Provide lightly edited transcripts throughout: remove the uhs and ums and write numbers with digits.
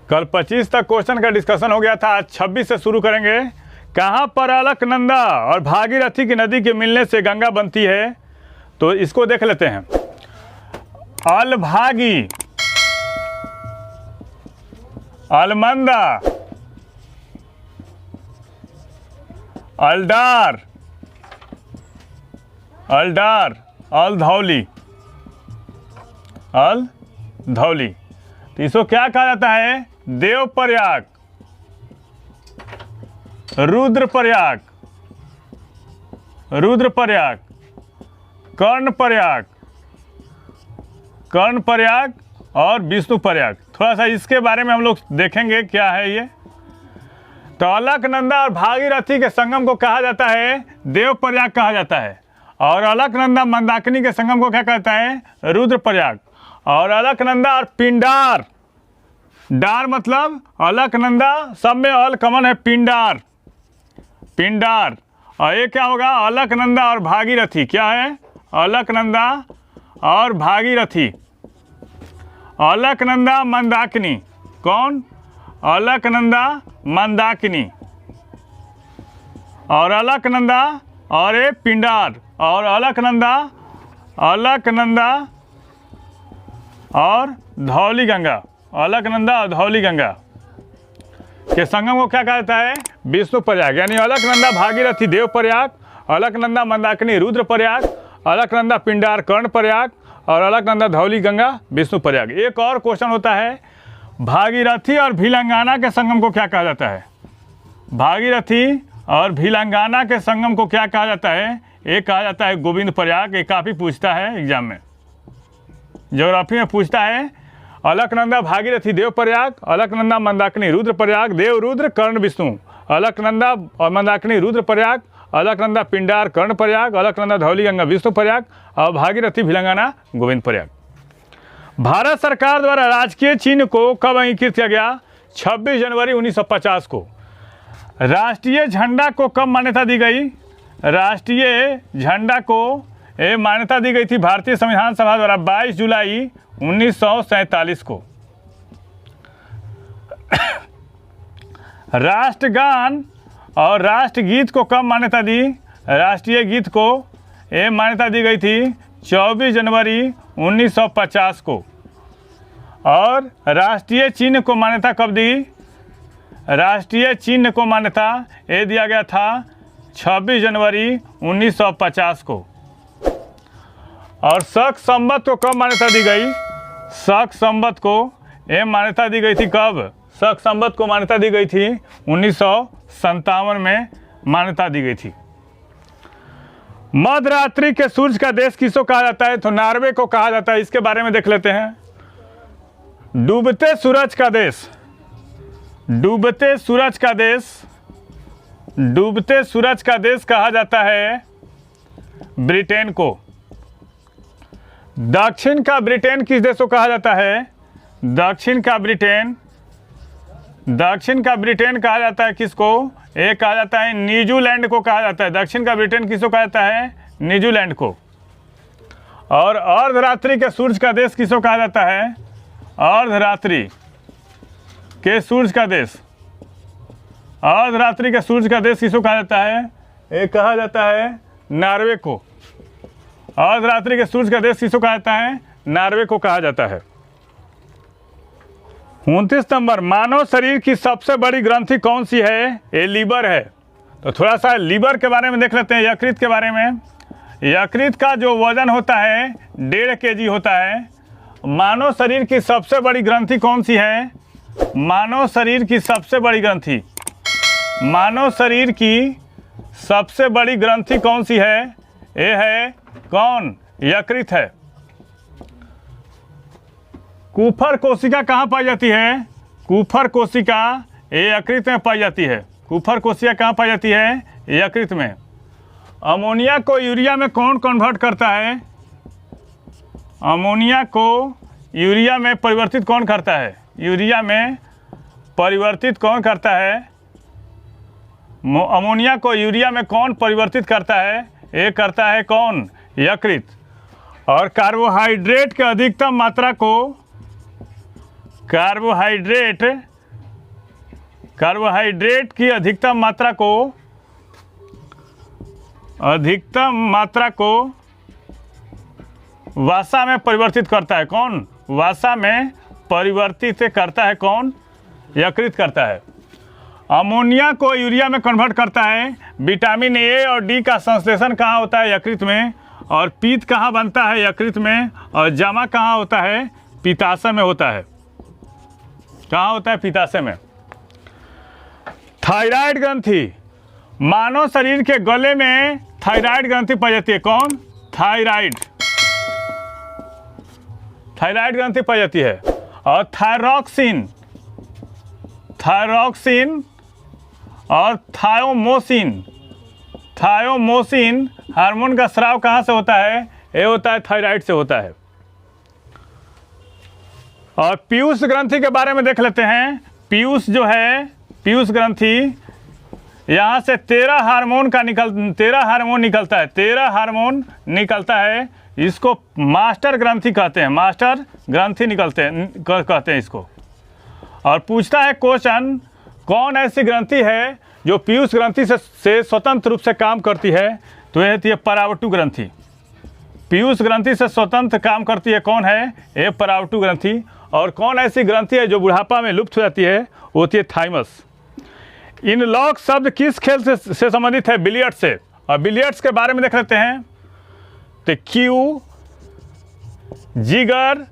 कल 25 तक क्वेश्चन का डिस्कशन हो गया था, आज 26 से शुरू करेंगे। कहाँ पर अलकनंदा और भागीरथी की नदी के मिलने से गंगा बनती है, तो इसको देख लेते हैं। अलभागी, अलमंदा, अलडार, अलडार, अलधौली, अलधौली। तो इसको क्या कहा जाता है? देवप्रयाग, रुद्रप्रयाग, रुद्रप्रयाग, कर्णप्रयाग, कर्णप्रयाग और विष्णुप्रयाग। थोड़ा सा इसके बारे में हम लोग देखेंगे क्या है ये। तो अलकनंदा और भागीरथी के संगम को कहा जाता है देवप्रयाग कहा जाता है, और अलकनंदा मंदाकिनी के संगम को क्या कहता है? रुद्रप्रयाग। और अलकनंदा और पिंडार, डार मतलब अलकनंदा, सब में अल कमन है, पिंडार, पिंडार। और ये क्या होगा? अलकनंदा और भागीरथी। क्या है? अलकनंदा और भागीरथी। अलकनंदा मंदाकिनी, कौन? अलकनंदा मंदाकिनी, और अलकनंदा और ये पिंडार, और अलकनंदा, अलकनंदा और धौली गंगा, अलकनंदा और धौली गंगा के संगम को क्या कहता है? विष्णुप्रयाग। यानी अलकनंदा भागीरथी देवप्रयाग, अलकनंदा मंदाकिनी रुद्रप्रयाग, अलकनंदा पिंडार कर्णप्रयाग, और अलकनंदा धौली गंगा विष्णुप्रयाग। एक और क्वेश्चन होता है, भागीरथी और भिलंगाना के संगम को क्या कहा जाता है? भागीरथी और भिलंगाना के संगम को क्या कहा जाता है? एक कहा जाता है गोविंद प्रयाग। ये काफ़ी पूछता है एग्जाम में, ज्योग्राफी में पूछता है। अलकनंदा भागीरथी देवप्रयाग, अलकनंदा मंदाकिनी रुद्रप्रयाग, देव रुद्र कर्ण विष्णु, अलकनंदा और मंदाकिनी रुद्रप्रयाग, अलकनंदा पिंडार कर्णप्रयाग, अलकनंदा धौली गंगा विष्णुप्रयाग, और भागीरथी भिलंगाना गोविंद प्रयाग। भारत सरकार द्वारा राजकीय चिन्ह को कब अंगीकृत किया गया? 26 जनवरी 1950 को। राष्ट्रीय झंडा को कब मान्यता दी गई? राष्ट्रीय झंडा को मान्यता दी गई थी भारतीय संविधान सभा द्वारा 22 जुलाई 1947 को। राष्ट्रगान और राष्ट्रगीत को कब मान्यता दी? राष्ट्रीय गीत को मान्यता दी गई थी 24 जनवरी 1950 को। और राष्ट्रीय चिन्ह को मान्यता कब दी? राष्ट्रीय चिन्ह को मान्यता दिया गया था 26 जनवरी 1950 को। और शक संवत को कब मान्यता दी गई? शक संवत को मान्यता दी गई थी कब? शक संवत को मान्यता दी गई थी 1957 में मान्यता दी गई थी। मध्यरात्रि के सूर्य का देश किसको कहा जाता है? तो नॉर्वे को कहा जाता है। इसके बारे में देख लेते हैं। डूबते सूरज का देश, डूबते सूरज का देश, डूबते सूरज का देश कहा जाता है ब्रिटेन को। दक्षिण का ब्रिटेन किस देश को कहा जाता है? दक्षिण का ब्रिटेन, दक्षिण का ब्रिटेन कहा जाता है किसको? एक कहा जाता है न्यूजीलैंड को कहा जाता है। दक्षिण का ब्रिटेन किसको कहा जाता है? न्यूजीलैंड को। और अर्धरात्रि के सूर्य का देश किसको कहा जाता है? अर्धरात्रि के सूर्य का देश, अर्धरात्रि के सूर्य का देश किसको कहा जाता है? एक कहा जाता है नॉर्वे को। अर्धरात्रि के सूर्य का देश किसको कहा जाता है? नॉर्वे को कहा जाता है। 29 नंबर, मानव शरीर की सबसे बड़ी ग्रंथि कौन सी है? ये लीवर है। तो थोड़ा सा लीवर के बारे में देख लेते हैं, यकृत के बारे में। यकृत का जो वजन होता है 1.5 kg होता है। मानव शरीर की सबसे बड़ी ग्रंथि कौन सी है? मानव शरीर की सबसे बड़ी ग्रंथि, मानव शरीर की सबसे बड़ी ग्रंथि कौन सी है? ये है कौन? यकृत है। कुफर कोशिका कहाँ पाई जाती है? कुफर कोशिका ये यकृत में पाई जाती है। कुफर कोशिका कहाँ पाई जाती है? यकृत में। अमोनिया को यूरिया में कौन कन्वर्ट करता है? अमोनिया को यूरिया में परिवर्तित कौन करता है? यूरिया में परिवर्तित कौन करता है? अमोनिया को यूरिया में कौन परिवर्तित करता है? ये करता है कौन? यकृत। और कार्बोहाइड्रेट के अधिकतम मात्रा को, कार्बोहाइड्रेट कार्बोहाइड्रेट की अधिकतम मात्रा को वसा में परिवर्तित करता है कौन? वसा में परिवर्तित करता है कौन? यकृत करता है। अमोनिया को यूरिया में कन्वर्ट करता है। विटामिन ए और डी का संश्लेषण कहाँ होता है? यकृत में। और पित्त कहाँ बनता है? यकृत में। और जमा कहाँ होता है? पित्ताशय में होता है। कहाँ होता है? पित्ताशय में। थायराइड ग्रंथि, मानव शरीर के गले में थायराइड ग्रंथि पाई जाती है। कौन? थायराइड ग्रंथि पाई जाती है। और थायरॉक्सिन और थायोमोसिन हार्मोन का स्राव कहाँ से होता है? ये होता है थायराइड से होता है। और पीयूष ग्रंथि के बारे में देख लेते हैं। पीयूष जो है, पीयूष ग्रंथि, यहाँ से 13 हार्मोन निकलता है। 13 हार्मोन निकलता है। इसको मास्टर ग्रंथि कहते हैं। मास्टर ग्रंथि कहते हैं इसको। और पूछता है क्वेश्चन, कौन ऐसी ग्रंथि है जो पीयूष ग्रंथि से स्वतंत्र रूप से काम करती है? तो यह होती है परावटु ग्रंथि। पीयूष ग्रंथि से स्वतंत्र काम करती है कौन है? ये परावटु ग्रंथि। और कौन ऐसी ग्रंथि है जो बुढ़ापा में लुप्त हो जाती है? वो होती है थाइमस। इनलॉक शब्द किस खेल से संबंधित है? बिलियर्ड्स से। और बिलियर्ड्स के बारे में देख लेते हैं। तो क्यू, जिगर,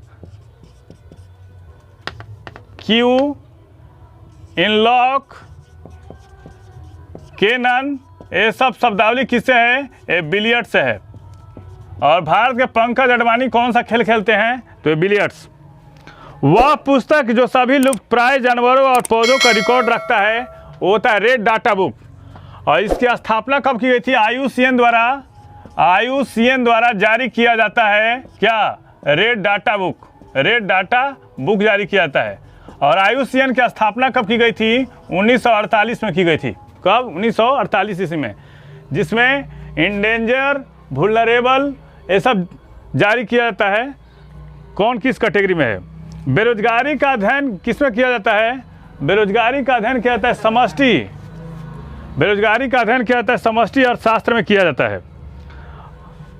इनलॉक, केनन, ये सब शब्दावली किससे है? ये बिलियर्ड्स से है। और भारत के पंकज अडवाणी कौन सा खेल खेलते हैं? तो ये बिलियर्ड्स। वह पुस्तक जो सभी लुप्त प्राय जानवरों और पौधों का रिकॉर्ड रखता है वो होता है रेड डाटा बुक। और इसकी स्थापना कब की गई थी? IUCN द्वारा जारी किया जाता है क्या? रेड डाटा बुक जारी किया जाता है। और IUCN की स्थापना कब की गई थी? 1948 में की गई थी। कब? 1948 ईस्वी में, जिसमें इंडेंजर, वुल्नरेबल ये सब जारी किया जाता है। कौन किस कैटेगरी में है? बेरोजगारी का अध्ययन किस में किया जाता है? बेरोजगारी का अध्ययन किया जाता है समष्टि। बेरोजगारी का अध्ययन किया जाता है समष्टि अर्थशास्त्र में किया जाता है।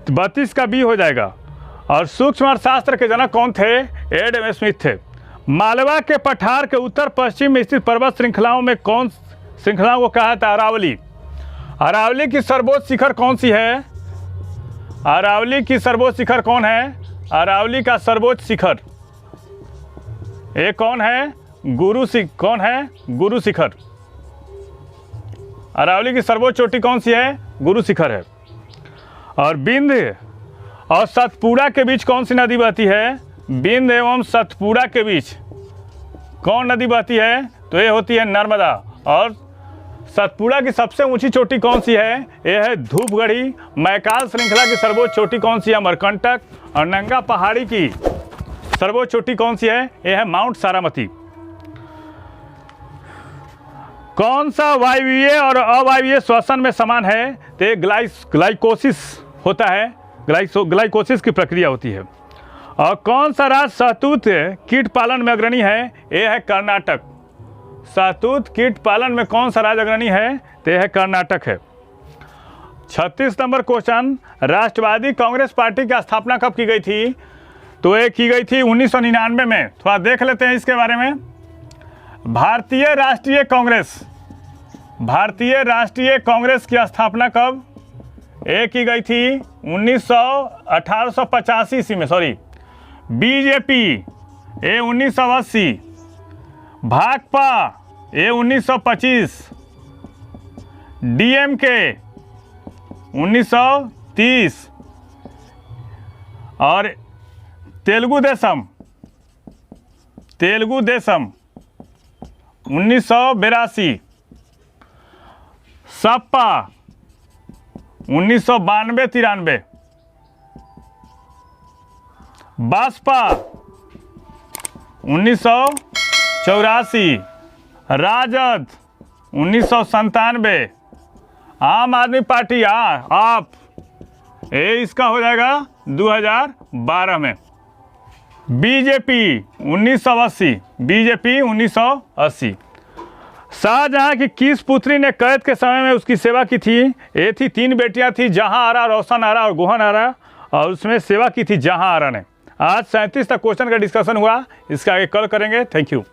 32 का बी हो जाएगा। और सूक्ष्म अर्थशास्त्र के जनक कौन थे? एडम स्मिथ थे। मालवा के पठार के उत्तर पश्चिम में स्थित पर्वत श्रृंखलाओं में कौन श्रृंखलाओं को कहा था? अरावली। अरावली की सर्वोच्च शिखर कौन सी है? अरावली की सर्वोच्च शिखर कौन है? अरावली का सर्वोच्च शिखर ये कौन है? गुरु शिखर। अरावली की सर्वोच्च चोटी कौन सी है? गुरु शिखर है। और बिंद और सतपुड़ा के बीच कौन सी नदी बहती है? बिंद एवं सतपुड़ा के बीच कौन नदी बहती है? तो ये होती है नर्मदा। और सतपुड़ा की सबसे ऊंची चोटी कौन सी है? ये है धूपगढ़ी। मैकाल श्रृंखला की सर्वोच्च चोटी कौन सी है? अमरकंटक। और नंगा पहाड़ी की सर्वोच्च चोटी कौन सी है? ये है माउंट सारामती। कौन सा वायवीय और अवायवीय श्वसन में समान है? तो ये ग्लाइकोसिस होता है। ग्लाइकोसिस की प्रक्रिया होती है। और कौन सा राज्य शहतूत कीट पालन में अग्रणी है? ये है कर्नाटक। शहतूत कीट पालन में कौन सा राज्य अग्रणी है? तो यह है कर्नाटक है। 36 नंबर क्वेश्चन, राष्ट्रवादी कांग्रेस पार्टी की स्थापना कब की गई थी? तो ये की गई थी 1999 में। थोड़ा देख लेते हैं इसके बारे में। भारतीय राष्ट्रीय कांग्रेस की स्थापना कब? ये की गई थी 1885 ईस्वी में। बीजेपी ये 1980, भाकपा ये 1925, डीएमके 1930 और तेलुगु देशम 1982, सपा 1992-93, बसपा 1984, राजद 1997, आम आदमी पार्टी आप ये इसका हो जाएगा 2012 में, बीजेपी 1980, शाहजहां की किस पुत्री ने कैद के समय में उसकी सेवा की थी? ये थी 3 बेटियां थी, जहां आरा, रोशन आरा और गोहन आरा, और उसमें सेवा की थी जहां आरा ने। आज 37 तक क्वेश्चन का डिस्कशन हुआ, इसका आगे कल करेंगे। Thank you.